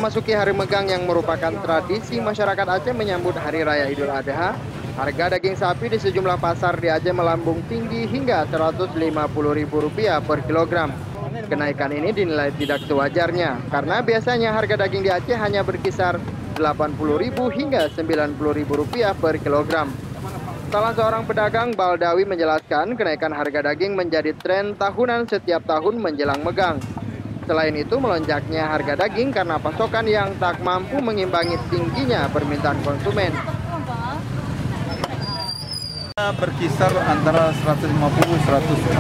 memasuki hari megang yang merupakan tradisi masyarakat Aceh menyambut Hari Raya Idul Adha, harga daging sapi di sejumlah pasar di Aceh melambung tinggi hingga Rp150.000 per kilogram. Kenaikan ini dinilai tidak sewajarnya, karena biasanya harga daging di Aceh hanya berkisar Rp80.000 hingga Rp90.000 per kilogram. Salah seorang pedagang Baldawi menjelaskan kenaikan harga daging menjadi tren tahunan setiap tahun menjelang megang. Selain itu, melonjaknya harga daging karena pasokan yang tak mampu mengimbangi tingginya permintaan konsumen. Berkisar antara 150, 140,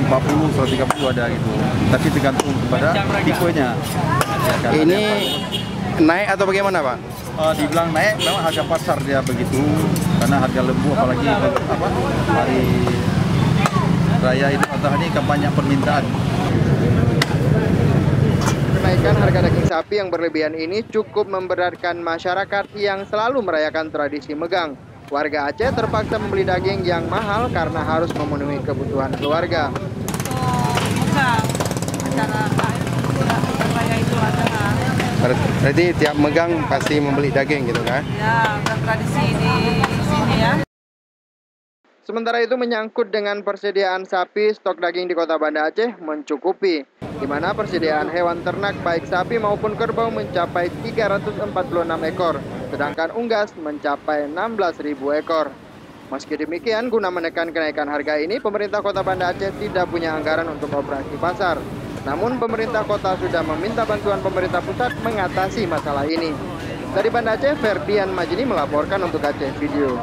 130 ada gitu. Tapi tergantung kepada tipenya. Ya, Ini naik atau bagaimana, Pak? Dibilang naik, memang harga pasar dia begitu. Karena harga lembu apalagi hari raya Idul Adha ini kan banyak permintaan. Kenaikan harga daging sapi yang berlebihan ini cukup memberatkan masyarakat yang selalu merayakan tradisi megang. Warga Aceh terpaksa membeli daging yang mahal karena harus memenuhi kebutuhan keluarga. Berarti tiap megang pasti membeli daging gitu kan? Ya, udah tradisi di sini ya. Sementara itu menyangkut dengan persediaan sapi, stok daging di Kota Banda Aceh mencukupi, di mana persediaan hewan ternak baik sapi maupun kerbau mencapai 346 ekor, sedangkan unggas mencapai 16.000 ekor. Meski demikian, guna menekan kenaikan harga ini, pemerintah Kota Banda Aceh tidak punya anggaran untuk operasi pasar. Namun pemerintah kota sudah meminta bantuan pemerintah pusat mengatasi masalah ini. Dari Banda Aceh, Ferdian Majini melaporkan untuk Aceh Video.